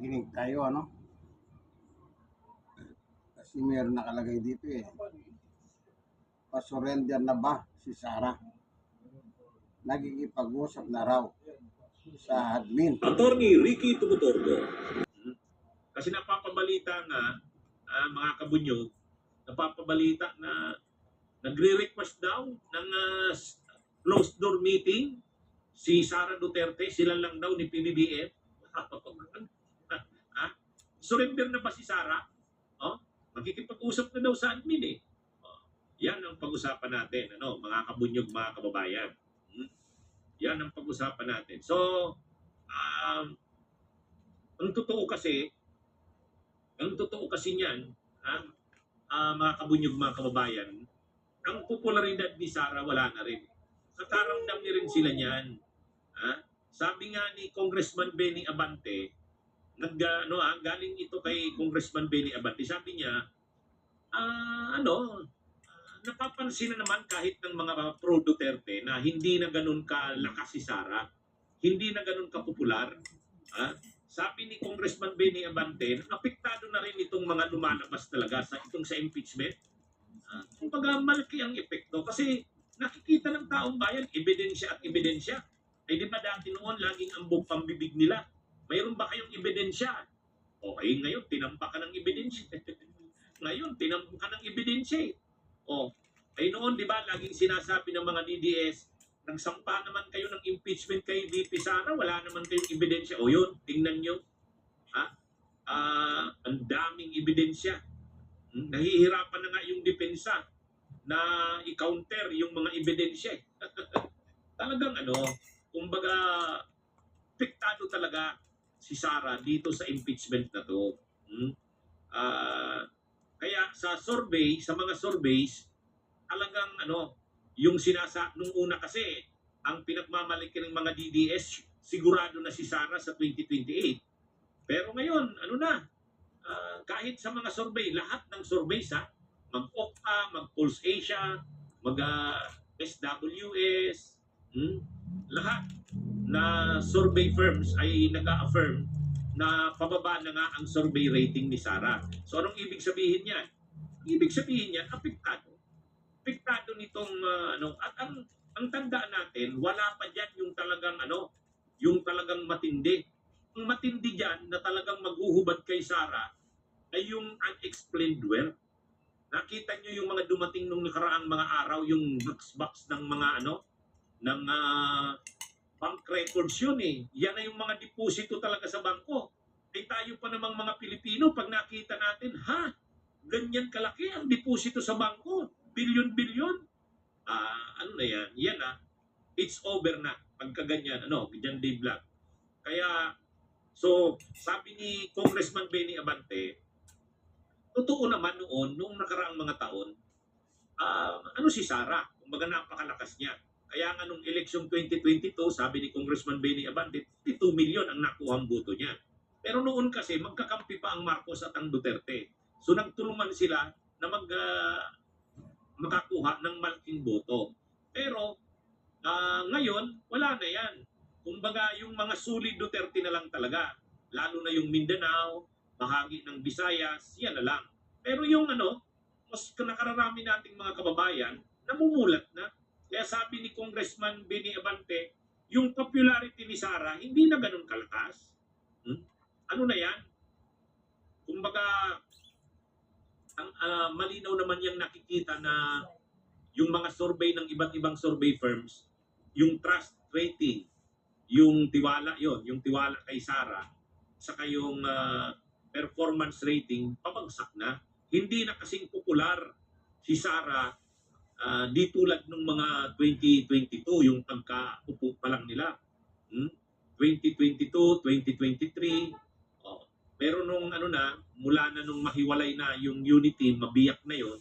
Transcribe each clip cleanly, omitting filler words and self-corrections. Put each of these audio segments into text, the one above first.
Makinig tayo, ano? Kasi meron nakalagay dito eh. Pasurrender na ba si Sarah? Nagkikipag-usap na raw sa admin. Attorney Ricky Tumutorgo. Kasi napapabalita nga, mga kabunyog, napapabalita na nagre-request daw ng closed door meeting si Sara Duterte, sila lang daw ni PBBM. Surrender na ba si Sara? Oh, magkikipag-usap na daw sa admin eh. Oh, yan ang pag-usapan natin, mga kabunyog, mga kababayan. Yan ang pag-usapan natin. So, ang totoo kasi niyan, mga kabunyog, mga kababayan, ang popularidad ni Sara wala na rin. Nakaramdam ni rin sila niyan. Sabi nga ni Congressman Benny Abante, galing ito kay Congressman Benny Abante, sabi niya, napapansin na naman kahit ng mga pro Duterte na hindi na ganun kalakas si Sara, hindi na ganun kapopular. Sabi ni Congressman Benny Abante, apektado na rin itong mga lumalabas talaga sa impeachment. Kumbaga malaki ang epekto kasi nakikita ng taong bayan, ebidensya at ebidensya. Ay di ba dati noon laging ambog pambibig nila? Mayroon ba kayong ebidensya? Okay, ngayon tinampak ka ng ebidensya. Ngayon tinampak ka ng ebidensya. Ay noon di ba laging sinasabi ng mga DDS, nagsampa naman kayo ng impeachment kay VP Sara, wala naman kayong ebidensya. O yun, tingnan nyo. Ang daming ebidensya. Nahihirapan na nga yung depensa na i-counter yung mga ebidensya. Talagang kumbaga, apektado talaga si Sara dito sa impeachment na to. Kaya sa mga surveys, talagang yung nung una kasi, ang pinagmamalaki ng mga DDS, sigurado na si Sara sa 2028. Pero ngayon, kahit sa mga survey, lahat ng surveys, mag-OCA, mag-Pulse Asia, mag-SWS, lahat na survey firms ay nag-a-affirm na pababa na nga ang survey rating ni Sara. So anong ibig sabihin niyan? Ibig sabihin niyan, apektado. Apektado nitong at ang tandaan natin, wala pa diyan yung talagang matindi. Ang matindi diyan na talagang maghuhubad kay Sara ay yung unexplained wealth. Nakita niyo yung mga dumating nung nakaraang mga araw, yung box ng mga ng bank records yun eh. Yan na yung mga deposito talaga sa bangko. Ay tayo pa namang mga Pilipino, pag nakita natin, ganyan kalaki ang deposito sa bangko. Bilyon-bilyon. Ano na yan? Yan it's over na. Pagka ganyan, ganyan day black. Kaya, so, sabi ni Congressman Benny Abante, totoo naman noong nakaraang mga taon, si Sara, kumbaga napakalakas niya. Kaya nga nung election 2022, sabi ni Congressman Benny Abante, 52 million ang nakuhang boto niya. Pero noon kasi, magkakampi pa ang Marcos at ang Duterte. So nagtulungan sila na makakuha ng malaking boto. Pero ngayon, wala na yan. Kumbaga, yung mga sulit Duterte na lang talaga. Lalo na yung Mindanao, bahagi ng Visayas, yan na lang. Pero yung mas nakararami nating mga kababayan, namumulat na. Kaya sabi ni Congressman Benny Abante, yung popularity ni Sara, hindi na ganun kalakas. Ano na yan? Kumbaga, malinaw naman yung nakikita na yung mga survey ng iba't ibang survey firms, yung trust rating, yung tiwala kay Sara, saka yung performance rating, pabagsak na. Hindi na kasing popular si Sara di tulad ng mga 2022, yung pagka-upo pa lang nila. 2022, 2023, pero nung mula na nung mahiwalay na yung unity, mabiyak na yon,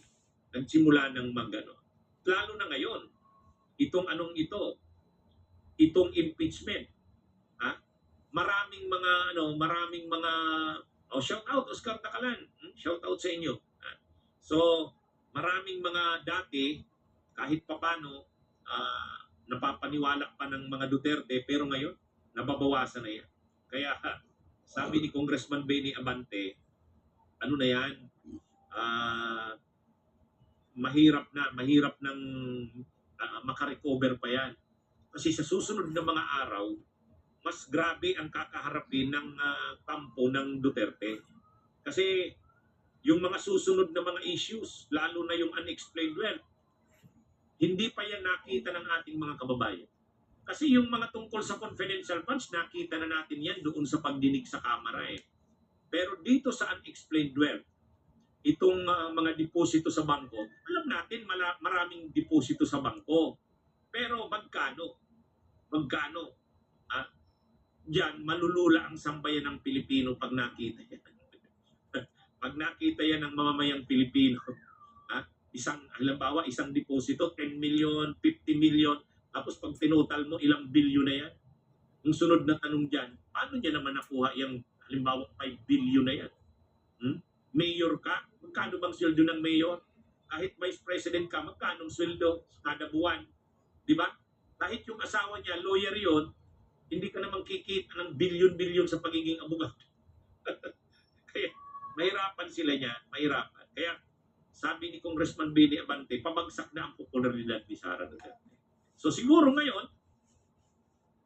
nagsimula ng lalo na ngayon, itong impeachment. Maraming mga shout out Oscar Takalan, shout out sa inyo. So maraming mga dati kahit papano napapaniwala pa ng mga Duterte, pero ngayon nababawasan na yan. Kaya sabi ni Congressman Benny Abante, ano na yan, mahirap ng makarecover pa yan. Kasi sa susunod na mga araw, mas grabe ang kakaharapin ng kampo ng Duterte. Kasi yung mga susunod na mga issues, lalo na yung unexplained wealth, hindi pa yan nakita ng ating mga kababayan. Kasi yung mga tungkol sa confidential funds, nakita na natin yan doon sa pagdinig sa Kamara eh. Pero dito sa unexplained wealth, itong mga deposito sa bangko, alam natin maraming deposito sa bangko. Pero magkano? Magkano? Diyan, malulula ang sambayan ng Pilipino pag nakita yan. Pag nakita yan ng mamamayang Pilipino, halimbawa, isang deposito, 10 million, 50 million, tapos pag tinotal mo, ilang bilyon na yan. Ang sunod na tanong dyan, paano niya naman nakuha yung, halimbawa, 5 billion na yan? Mayor ka, magkano bang sweldo ng mayor? Kahit vice president ka, magkano sweldo kada buwan? Di ba? Kahit yung asawa niya, lawyer yon, hindi ka naman kikita ng bilyon-bilyon sa pagiging abogado. Kaya, mahirapan sila niya, mahirapan. Kaya, sabi ni Congressman Benny Abante, pabagsak na ang popularidad ni Sara Duterte. So siguro ngayon,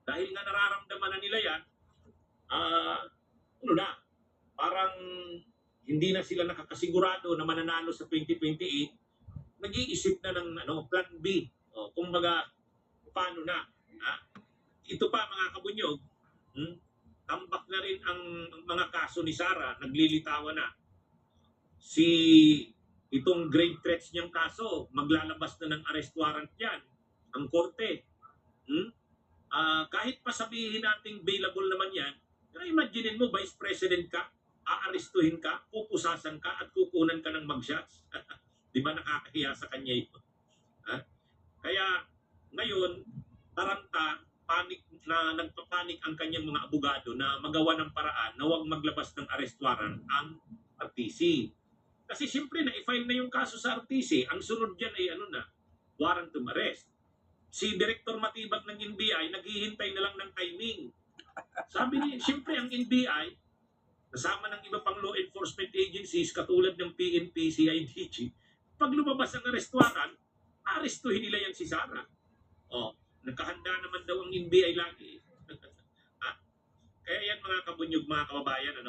dahil nga nararamdaman na nila yan, parang hindi na sila nakakasigurado na mananalo sa 2028, nag-iisip na ng plan B. Kumbaga, paano na? Ito pa mga kabunyog, tambak na rin ang mga kaso ni Sara, naglilitawan na. Itong grave threats niyang kaso, maglalabas na ng arrest warrant yan, ang korte. Kahit pa sabihin nating bailable naman yan, imagine mo, vice president ka, aarestuhin ka, pupusasan ka, at kukunan ka ng mugshots. Di ba nakakahiya sa kanya ito? Kaya ngayon, taranta, nagpapanik ang kanyang mga abogado na magawa ng paraan na huwag maglabas ng arrest warrant ang RTC. Kasi siyempre na-file na yung kaso sa RTC, ang sunod dyan ay warrant to arrest. Si Director Matibag ng NBI, naghihintay na lang ng timing. Sabi niya, siyempre ang NBI, kasama ng iba pang law enforcement agencies katulad ng PNP, CIDG, pag lumabas ang arrest warrant, arestuhin nila yan si Sara. Nakahanda naman daw ang NBI lagi. Kaya yan mga kabunyog, mga kababayan,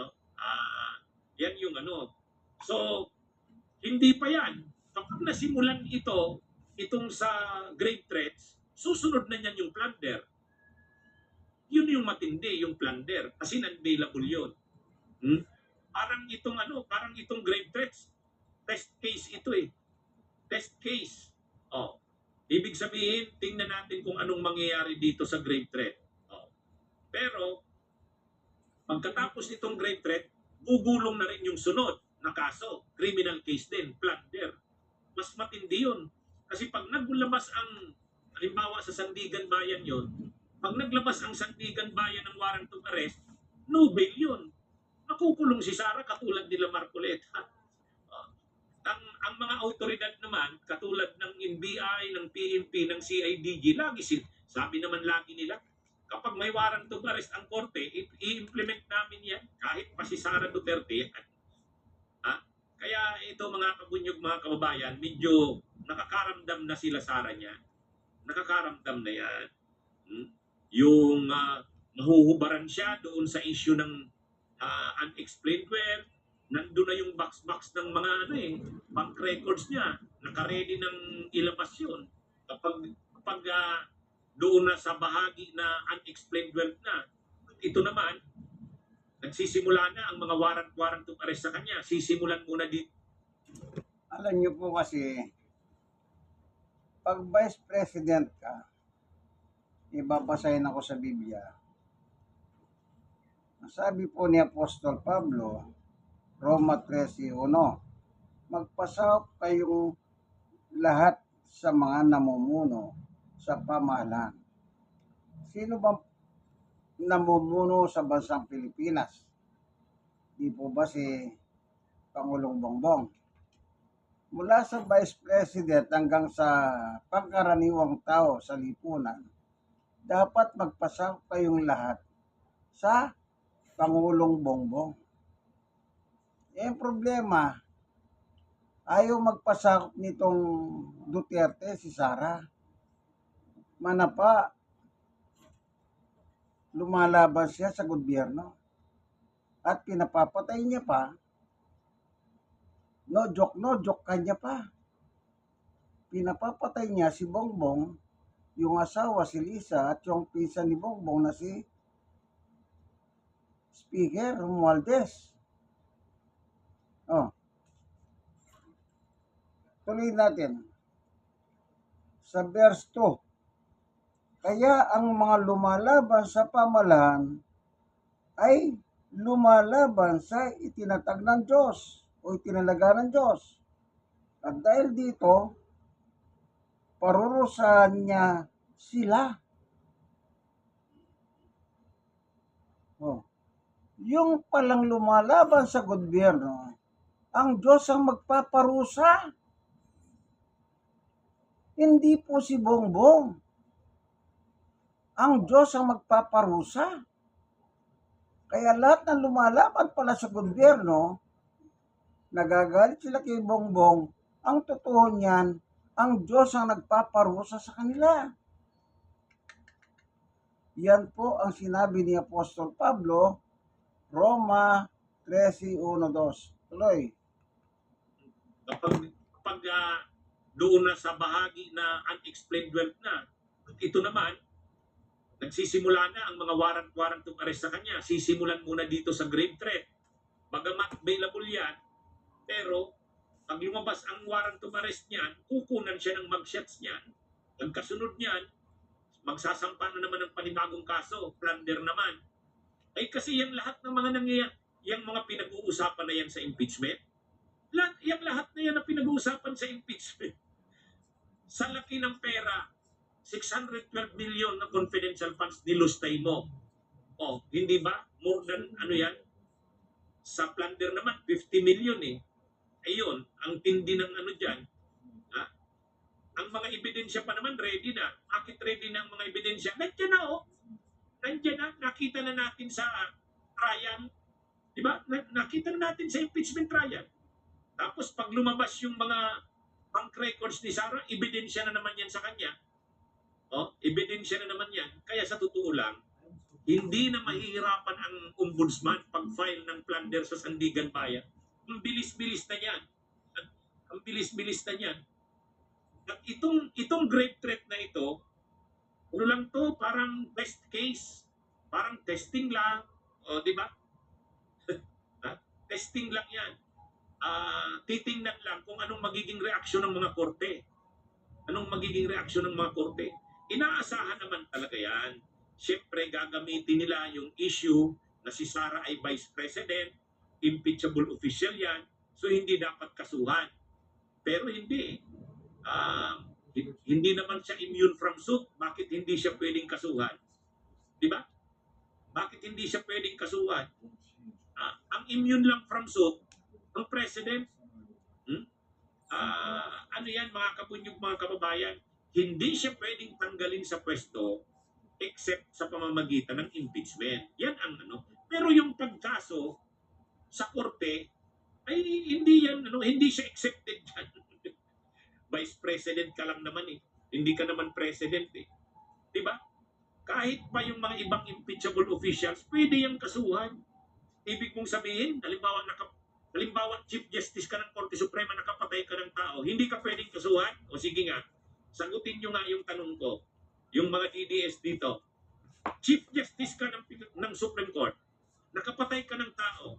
yan yung So, hindi pa yan. Kapag nasimulan itong sa grave threats, susunod na niyan yung plunder. Yun yung matindi, yung plunder. Kasi non-bailable yun. Parang itong grave threats, test case ito eh. Test case. Ibig sabihin, tingnan natin kung anong mangyayari dito sa grave threat. Pero, pagkatapos nitong grave threat, gugulong na rin yung sunod na kaso. Criminal case din, plunder. Mas matindi yun. Kasi pag naglabas halimbawa sa Sandigan Bayan yon, pag naglabas ang Sandigan Bayan ng warrant of arrest, no bail yun. Makukulong si Sara katulad nila Marcoleta. Ang mga autoridad naman, katulad ng NBI, ng PNP, ng CIDG, sabi naman lagi nila, kapag may warrant of arrest ang korte, i-implement namin yan, kahit pa si Sara Duterte. Kaya ito mga kabunyog, mga kababayan, medyo nakakaramdam na sila Sara niya. Nakakaramdam na yan. Yung mahuhubaran siya doon sa issue ng unexplained wealth, nandun na yung box ng mga bank records niya, nakaready ng ilabas yun. Kapag doon na sa bahagi na unexplained wealth na, ito naman, nagsisimula na ang mga warrant of arrest sa kanya. Sisimulan muna dito. Alam niyo po kasi, pag vice president ka, ibabasahin ako sa Biblia. Sabi po ni Apostol Pablo, Roma 13:1, magpasakop kayong lahat sa mga namumuno sa pamahalaan. Sino bang namumuno sa bansang Pilipinas? Di po ba si Pangulong Bongbong? Mula sa Vice President hanggang sa pangkaraniwang tao sa lipunan, dapat magpasakop kayong lahat sa Pangulong Bongbong. Eh, ang problema, ayaw magpasakop nitong Duterte si Sara. Manapa, lumalaban siya sa gobyerno at pinapapatay niya pa. No joke kanya pa. Pinapapatay niya si Bongbong, yung asawa si Lisa at yung pinsan ni Bongbong na si Speaker Romualdez. Oh, tuloy natin. Sa verse 2, kaya ang mga lumalaban sa pamahalaan ay lumalaban sa itinatag ng Diyos o itinalaga ng Diyos. At dahil dito, parurusahan niya sila. Oh. Yung palang lumalaban sa gobyerno, ang Diyos ang magpaparusa. Hindi po si Bongbong. Ang Diyos ang magpaparusa. Kaya lahat ng lumalaban pala sa gobyerno, nagagalit sila kay Bongbong. Ang totoo niyan, ang Diyos ang nagpaparusa sa kanila. Yan po ang sinabi ni Apostol Pablo, Roma 13:1-2. Tuloy. Kapag doon na sa bahagi na unexplained wealth na, ito naman, nagsisimula na ang mga warrant of arrest sa kanya. Sisimulan muna dito sa grave threat. Bagamat available yan, pero pag lumabas ang warrant of arrest niyan, kukunan siya ng mugshots niyan. Ang kasunod niyan, magsasampa na naman ng panibagong kaso, plunder naman. Ay kasi yung lahat ng mga nangyayari, yung mga pinag-uusapan na yan sa impeachment, yung lahat na yan na pinag-uusapan sa impeachment, sa laki ng pera, 612 million na confidential funds nilustay mo. Oh, hindi ba? More than ano yan? Sa plunder naman, 50 million eh. Ayun, ang tindi ng ano dyan. Ha? Ang mga ebidensya pa naman, ready na. Bakit ready na ang mga ebidensya? Nandiyan na oh. Nandiyan na. Nakita na natin sa trial. Diba? Nakita na natin sa impeachment trial. Tapos pag lumabas yung mga bank records ni Sara, ebidensya na naman yan sa kanya. Oh, ebidensya na naman yan. Kaya sa totoo lang, hindi na mahihirapan ang ombudsman pag-file ng plunder sa Sandigan Bayan. Ang bilis-bilis na yan. Ang bilis-bilis na yan. At itong grave threat na ito, ano lang to, parang test case. Parang testing lang. O, di ba? Testing lang yan. Titingnan lang kung anong magiging reaksyon ng mga korte. Anong magiging reaksyon ng mga korte. Inaasahan naman talaga yan. Siyempre, gagamitin nila yung issue na si Sara ay Vice President, impeachable official yan, so hindi dapat kasuhan. Pero hindi. Hindi naman siya immune from suit. Bakit hindi siya pwedeng kasuhan? Di ba? Bakit hindi siya pwedeng kasuhan? Ang immune lang from suit, ang President, ano yan mga kabunyog, mga kababayan, hindi siya pwedeng tanggalin sa pwesto except sa pamamagitan ng impeachment. Yan ang ano. Pero yung pagkaso sa korte ay hindi yan hindi siya accepted yan. Vice President ka lang naman eh. Hindi ka naman president eh. 'Di ba? Kahit pa yung mga ibang impeachable officials, pwede yang kasuhan. Ibig mong sabihin, halimbawa Chief Justice ka ng Korte Suprema, nakapatay ka ng tao, hindi ka pwedeng kasuhan? O sige nga, sagutin nyo nga yung tanong ko. Yung mga DDS dito, Chief Justice ka ng Supreme Court, nakapatay ka ng tao,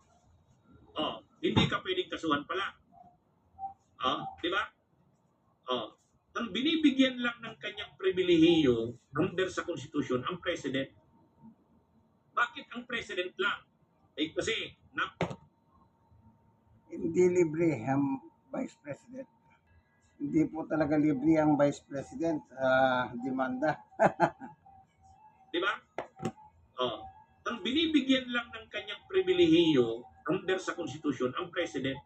hindi ka pwedeng kasuhan pala. Di ba? Ang binibigyan lang ng kanyang pribilehiyo under sa Constitution, ang President. Bakit ang President lang? Kasi, hindi libre ang Vice President. Hindi po talaga libre ang Vice President sa demanda. Di ba? Ang binibigyan lang ng kanyang pribilehiyo under sa Constitution, ang President.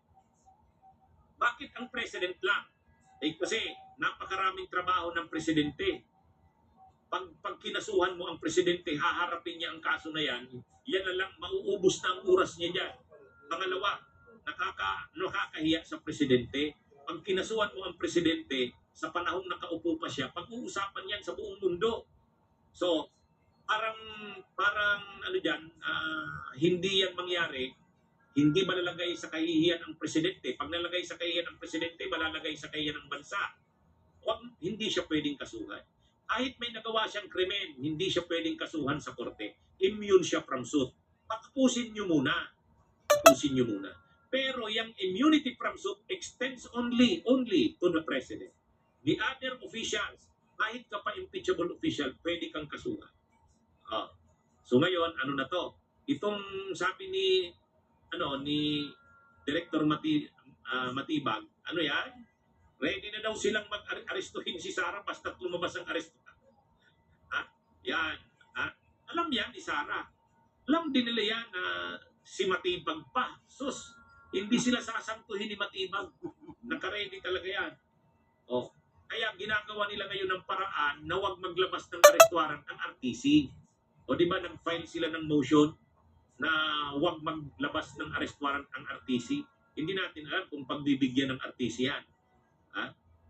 Bakit ang President lang? Kasi napakaraming trabaho ng Presidente. Pag kinasuhan mo ang presidente, haharapin niya ang kaso na yan na lang, mauubos na ang oras niya dyan. Pangalawa, nakakahiya sa presidente. Pag kinasuhan mo ang presidente, sa panahong nakaupo pa siya, pag-uusapan yan sa buong mundo. So, parang ano dyan, hindi yan mangyari, hindi malalagay sa kahihiyan ang presidente. Pag nalagay sa kahihiyan ang presidente, malalagay sa kahihiyan ng bansa. Hindi siya pwedeng kasuhan. Kahit may nagawa siyang krimen, hindi siya pwedeng kasuhan sa korte. Immune siya from suit. Patapusin niyo muna. Tapusin niyo muna. Pero yung immunity from suit extends only to the president. The other officials, kahit ka pa impeachable official, pwede kang kasuhan. So ngayon, ano na to? Itong sabi ni Director Matibag, ano yan? Ready na daw silang mag-arestuhin si Sara basta lumabas ang aresto. Yan. Alam yan ni Sara. Alam din nila yan na si Matibag pa. Sus, hindi sila sasantuhin ni Matibag. Naka-ready talaga yan. Kaya ginagawa nila ngayon ng paraan na huwag maglabas ng arrest warrant ang RTC. O di ba nag-file sila ng motion na huwag maglabas ng arrest warrant ang RTC? Hindi natin alam kung pagbibigyan ng RTC yan.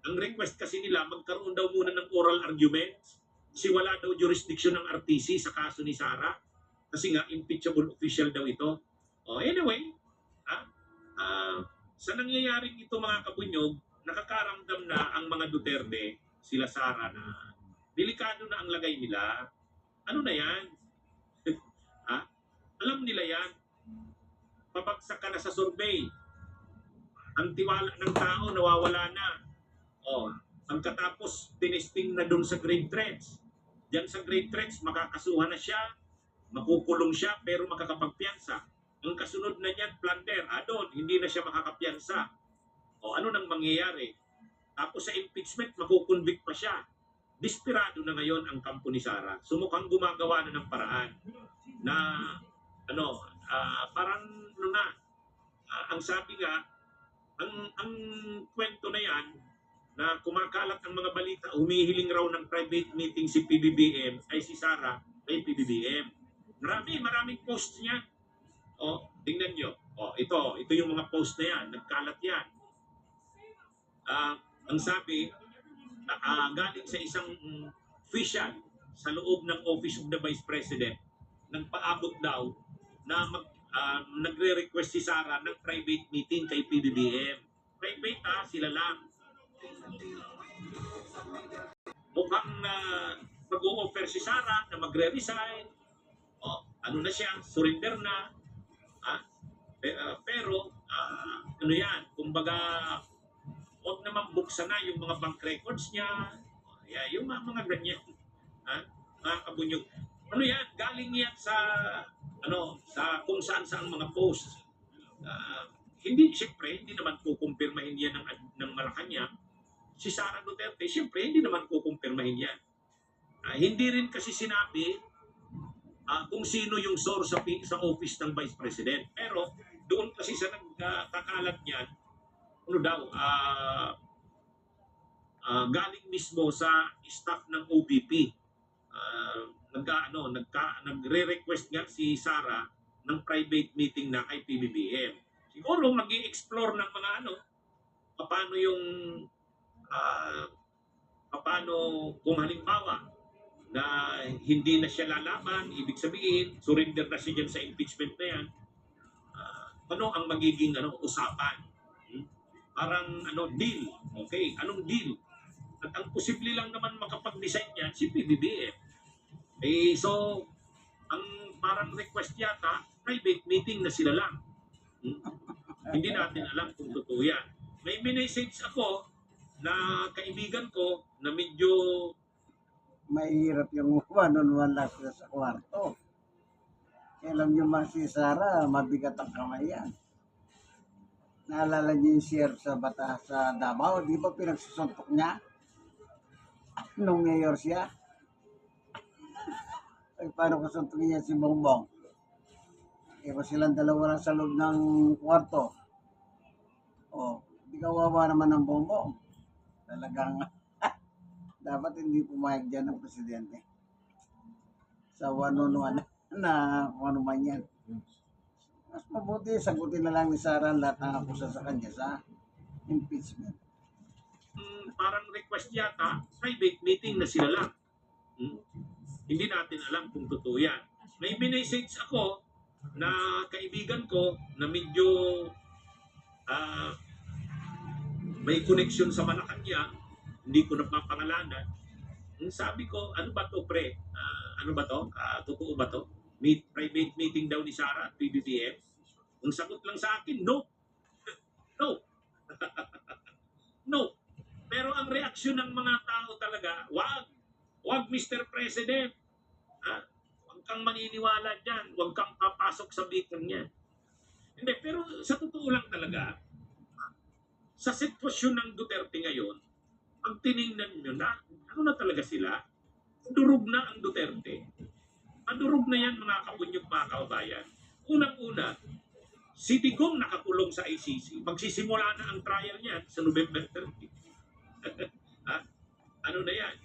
Ang request kasi nila, magkaroon daw muna ng oral arguments kasi wala daw jurisdiction ng RTC sa kaso ni Sara kasi nga impeachable official daw ito. Anyway, sa nangyayaring ito mga kabunyog, nakakaramdam na ang mga Duterte, sila Sara, na delikado na ang lagay nila. Ano na yan? Alam nila yan. Pabagsak ka na sa survey. Ang tiwala ng tao nawawala na. Pagkatapos tinesting na dun sa grade threats. Diyan sa grade threats, makakasuhan na siya, makukulong siya, pero makakapagpiyansa. Ang kasunod na niyan, plunder. Doon, hindi na siya makakapiyansa. Ano nang mangyayari? Tapos sa impeachment, makukonvict pa siya. Desperado na ngayon ang kampo ni Sara. Mukhang gumagawa na ng paraan na parang ang sabi nga, ang kwento na yan, na kumakalat ang mga balita, humihiling raw ng private meeting si PBBM, ay si Sara, ay PBBM. Maraming post niya. Tingnan nyo. Ito yung mga post na yan, nagkalat yan. Ang sabi, galing sa isang official sa loob ng Office of the Vice President, nagpaabot daw na nagre-request si Sara ng private meeting kay PBBM. Private sila lang. Mukhang mag-o-offer si Sara na magre-resign. Ano na siya, surrender na. Pero, ano yan, kumbaga, huwag naman buksan na yung mga bank records niya. Yung mga ganyan. Mga kabunyog. Ano yan, galing yan sa kung saan mga posts. Siyempre, hindi naman kukumpirmahin yan ng Malacanang. Si Sara Duterte, siyempre, hindi naman kukumpirmahin yan. Hindi rin kasi sinabi kung sino yung source sa office ng Vice President. Pero, doon kasi sa nagkakalat niyan, galing mismo sa staff ng OBP. Nagre-request nga si Sara ng private meeting na kay PBBM. Siguro mag-i-explore ng mga paano kung halimbawa na hindi na siya lalaban, ibig sabihin, surrender na siya dyan sa impeachment na yan, ano ang magiging usapan? Parang deal. Okay, anong deal? At ang posible lang naman makapag-decide yan si PBBM. So, ang parang request yata, private meeting na sila lang. Hindi natin alam kung totoo yan. May message ako na kaibigan ko na medyo mahirap yung one-on-one lang sila sa kwarto. Alam nyo man si Sara, mabigat ang kamay yan. Naalala niyo yung sheriff sa Davao, di ba pinagsusuntok niya? Nung mayor siya? Ay, paano kasuntukin niya si Bongbong? Iba silang dalawa lang sa loob ng kwarto. Di kawawa naman ng Bongbong. Talagang dapat hindi pumayag dyan ng presidente. sa wanunuan na kung ano man yan. Mas mabuti, sagutin na lang ni Sara ang lahat ng akusa sa kanya sa impeachment. Parang request yata, private meeting na sila lang. Hindi natin alam kung totoo yan. May minessage ako na kaibigan ko na medyo may connection sa Malacanang, hindi ko napapangalanan. Sabi ko, ano ba to pre? Ano ba to? Totoo ba to? Private meeting daw ni Sara at PBBM. Ang sagot lang sa akin, no. No. No. Pero ang reaksyon ng mga tao talaga, wag. Wag, Mr. President. Huwag kang maniniwala dyan. Huwag kang papasok sa bikang niyan. Hindi, pero sa totoo lang talaga, sa sitwasyon ng Duterte ngayon, pag tinignan nyo na, ano na talaga sila? Durog na ang Duterte. Madurog na yan mga kapunyog mga kababayan. Unang-una, si Digong nakakulong sa ICC. Magsisimula na ang trial niya sa November 30. Ano na yan?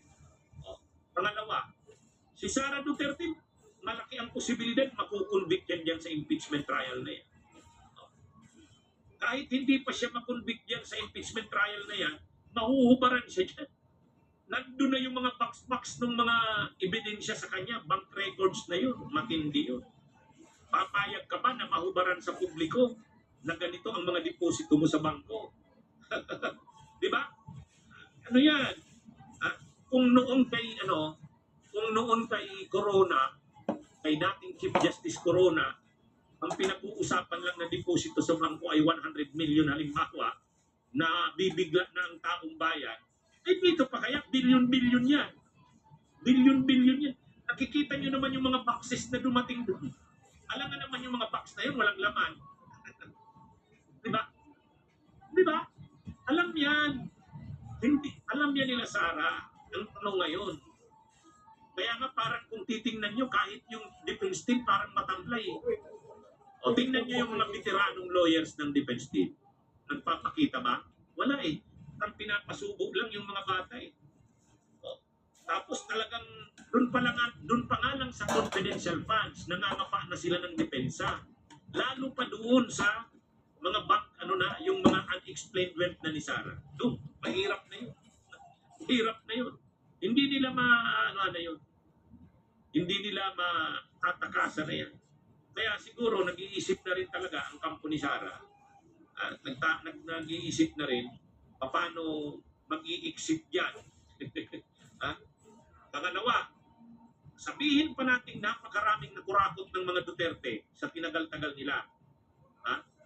Pangalawa, si Sara Duterte, malaki ang posibilidad makukonvict yan dyan sa impeachment trial na yan. Kahit hindi pa siya makonvict yan sa impeachment trial na yan, mahuhubaran siya dyan. Nandun na yung mga box-box ng mga ebidensya sa kanya, bank records na yun, matindi yun. Papayag ka ba na mahubaran sa publiko na ganito ang mga deposito mo sa bangko? Di ba? Ano yan? Kung noon kay Corona, kay dating Chief Justice Corona, ang pinag-uusapan lang na deposito sa bangko ay 100 million halimbawa na bibigla na ang taong bayan, ay dito pa kaya billion-billion yan. Billion-billion yan. Nakikita nyo naman yung mga boxes na dumating doon. Alam nga naman yung mga box na yun, walang laman. Di ba? Di ba? Alam yan. Hindi, alam yan nila Sara. Ang tanong ngayon. Kaya nga parang kung titingnan nyo, kahit yung defense team parang matamlay. O tingnan nyo yung mga veteranong lawyers ng defense team. Nagpapakita ba? Wala eh. Ang pinapasubo lang yung mga bata eh. O, tapos talagang doon pa nga lang sa confidential funds, nangangapa na sila ng depensa. Lalo pa doon sa mga bank, yung mga unexplained wealth na ni Sara. Doon, mahirap na yun. Hirap na yun. Hindi nila hindi nila matatakasan na yan. Kaya siguro nag-iisip na rin talaga ang kampo ni Sara. Nag-iisip na rin paano mag-i-exit yan. Pangalawa, sabihin pa natin napakaraming nakurakot ng mga Duterte sa tinagal-tagal nila.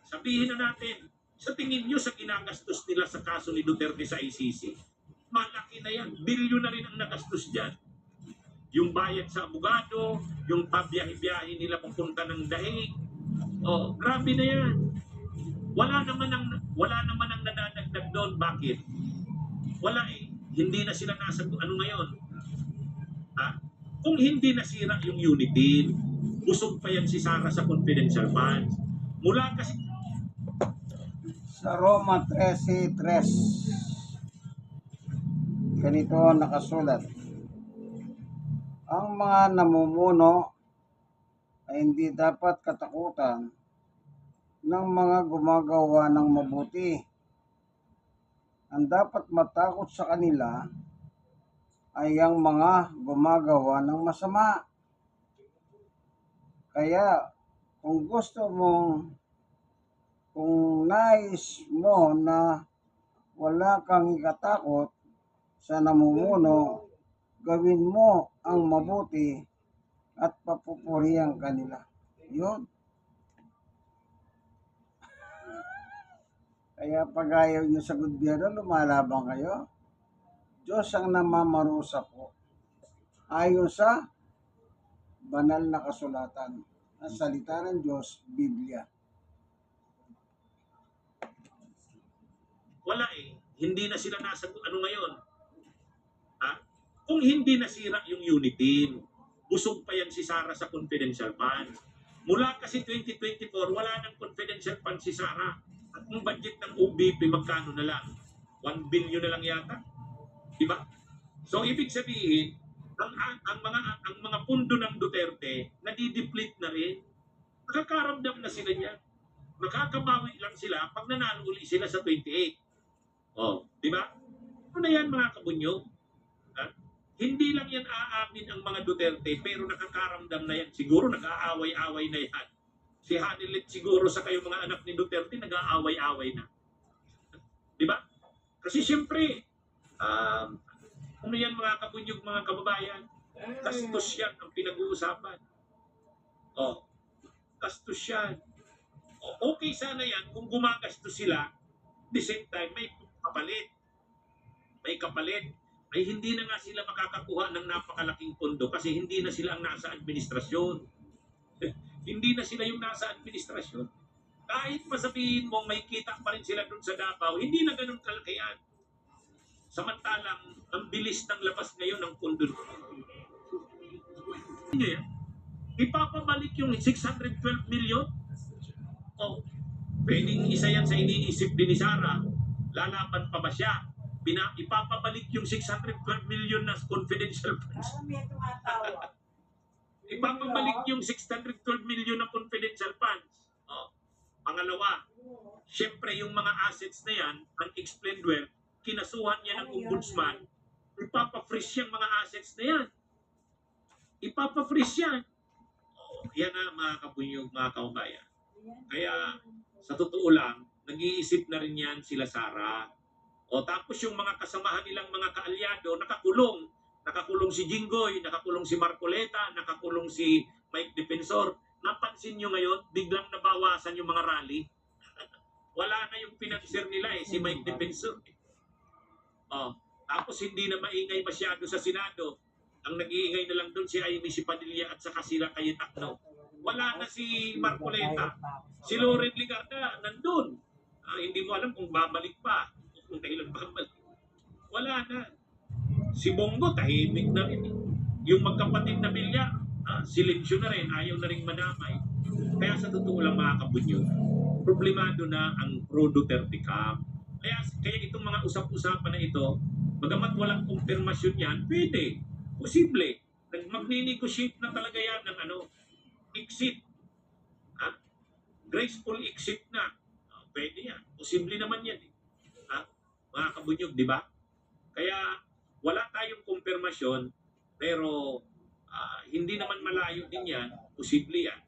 Sabihin na natin, sa tingin nyo sa ginagastos nila sa kaso ni Duterte sa ICC, malaki na yan. Bilyon na rin ang nagastos dyan. Yung bayad sa abogado, yung pabiyahe-biyahe nila papunta ng dahig. Grabe na yan. Wala naman ang nadadagdag doon. Bakit? Wala eh. Hindi na sila nasa ngayon. Kung hindi nasira yung Unitil, busog pa yan si Sara sa confidential funds. Mula kasi Sa Roma 13:3, ganito nakasulat. Ang mga namumuno ay hindi dapat katakutan ng mga gumagawa ng mabuti. Ang dapat matakot sa kanila ay ang mga gumagawa ng masama. Kaya kung nais mo na wala kang ikatakot sa namumuno, gawin mo ang mabuti at papupurihan kanila. Yun. Kaya pag ayaw nyo sa gobyerno, lumalabang kayo. Diyos ang namamarusa po. Ayon sa banal na kasulatan, ang salita ng Diyos, Biblia. wala eh. Hindi na sila nasa ngayon. Kung hindi nasira yung Unitil, busog pa yan si Sara sa confidential fund. Mula kasi 2024, wala nang confidential fund si Sara. At ang budget ng OBP, magkano na lang? 1 billion na lang yata. Diba? So, ibig sabihin, ang mga pundo ng Duterte nadideplete na rin. Nakakaramdam na sila niyan. Makakabawi lang sila pag nanalo uli sila sa 28. Oh, di ba? Ano na yan mga kabunyog? Ha? Hindi lang yan aamin ang mga Duterte, pero nakakaramdam na yan. Siguro nag-aaway-away na yan. Si Hanilet siguro sa kayo mga anak ni Duterte, nag-aaway-away na. Di ba? Kasi siyempre, ano yan mga kabunyog, mga kababayan? Gastos yan ang pinag-uusapan. Oh, gastos yan. Okay sana yan kung gumagastos sila, the same time may kapalit. May kapalit. Ay hindi na nga sila makakakuha ng napakalaking pondo kasi hindi na sila ang nasa administrasyon. Hindi na sila yung nasa administrasyon. Kahit masabihin mong may kita pa rin sila dun sa Davao, hindi na ganun kalaki yan. Samantalang, ang bilis ng labas ngayon ng pondo. Ipapabalik yung 612 million? O, pwedeng isa yan sa iniisip din ni Sara. Lalaban pa ba siya? Ipapabalik yung 612 million na confidential funds. Ipapabalik yung 612 million na confidential funds. O, pangalawa, syempre yung mga assets na yan, unexplained wealth, kinasuhan niya ng ombudsman, ipapa-freeze yung mga assets na yan. Ipapa-freeze yan. O, yan na mga kabunyog, mga kaubayan. Kaya, sa totoo lang, nag-iisip na rin yan sila Sara. O tapos yung mga kasamahan nilang mga kaalyado, nakakulong. Nakakulong si Jinggoy, nakakulong si Marcoleta, nakakulong si Mike Defensor. Napansin nyo ngayon, biglang nabawasan yung mga rally. Wala na yung pinag-share nila si Mike Defensor. O, tapos hindi na maingay masyado sa Senado. Ang nag-iingay na lang doon si Amy si Padilla at saka sila Cayetano. Wala na si Marcoleta. Si Loren Ligarda, nandun. Hindi mo alam kung babalik pa. Kung kailan babalik. Wala na. Si Bongo, tahimik na rin. Yung magkapatid na Bilya, silensyo na rin. Ayaw na rin manamay. Kaya sa totoo lang mga kabunyo, problemado na ang pro-Duterte camp. Kaya itong mga usap-usapan na ito, bagamat walang kumpirmasyon yan, pwede. Posible. Mag-negotiate na talaga yan ng exit. Graceful exit na. Pwede yan. Posible naman yan. Mga kabunyog, di ba? Kaya wala tayong kumpirmasyon, pero hindi naman malayo din yan. Posible yan.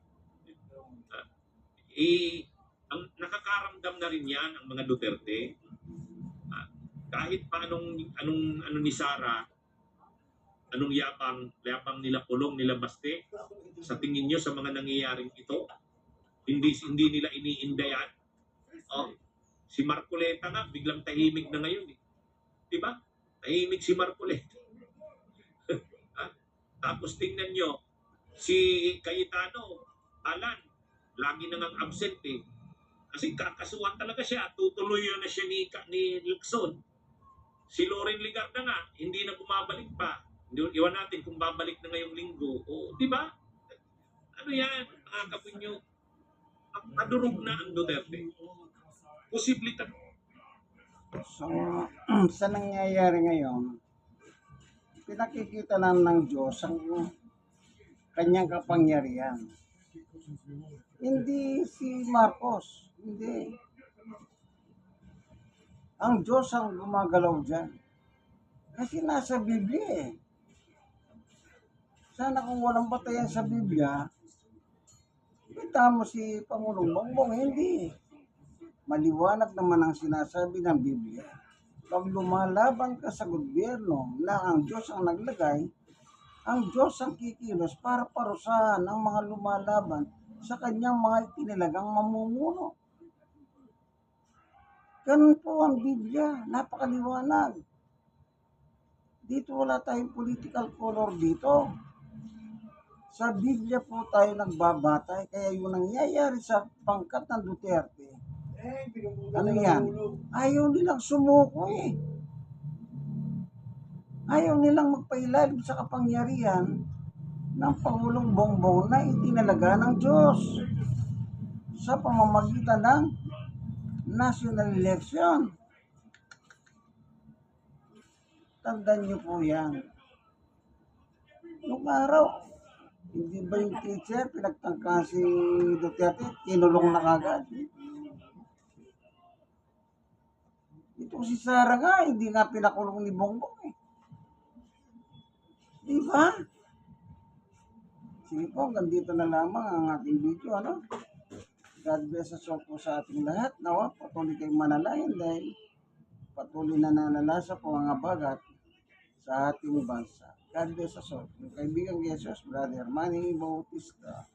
Ang nakakaramdam na rin yan ang mga Duterte. Kahit pa anong ni Sara, anong yapang nila Pulong, nila Baste, sa tingin nyo sa mga nangyayaring ito, hindi nila iniinda yan. Si Marcoleta nga, biglang tahimik na ngayon. Di ba? Tahimik si Marcoleta. Tapos tingnan nyo, si Cayetano, Alan, lagi na ngang absent Kasi kakasuhan talaga siya, tutuloy na siya ni Lacson. Si Loren Ligarda nga, hindi na bumabalik pa. Iwan natin kung babalik na ngayong linggo. Di ba? Ano yan, mga kabunyo? Nadurog na ang Duterte. Posible So, sa nangyayari ngayon, pinakikita lang ng Diyos ang kanyang kapangyarihan. Hindi si Marcos, hindi. Ang Diyos ang gumagalaw dyan. Kasi nasa Biblia Sana kung walang batayan sa Biblia, kita mo si Pangulong Bongbong, hindi. Maliwanag naman ang sinasabi ng Biblia. Pag lumalaban ka sa gobyerno na ang Diyos ang naglagay, ang Diyos ang kikilos para parusahan ang mga lumalaban sa kanyang mga itinilagang mamumuno. Ganun po ang Biblia, napakaliwanag. Dito wala tayong political color dito. Sa Biblia po tayo nagbabatay, kaya yung nangyayari sa pangkat ng Duterte, ano yan? Ayaw nilang sumuko Ayaw nilang magpailalim sa kapangyarihan ng Pangulong Bongbong na itinalaga ng Diyos sa pamamagitan ng national election. Tandaan niyo po yan. Nung araw, hindi ba yung teacher, pinagtangka si Duterte, kinulong na kagad. Itong si Sara nga, hindi nga pinakulong ni Bongbong eh. Di ba? Sige po, hanggang dito na lamang ang ating video, ano? God bless us all po sa ating lahat. Nawa, patuloy kayong manalangin dahil patuloy na nanalasa po ang abagat sa ating bansa. God bless us all. Yung kaibigan Jesus, Brother Manny Bautista.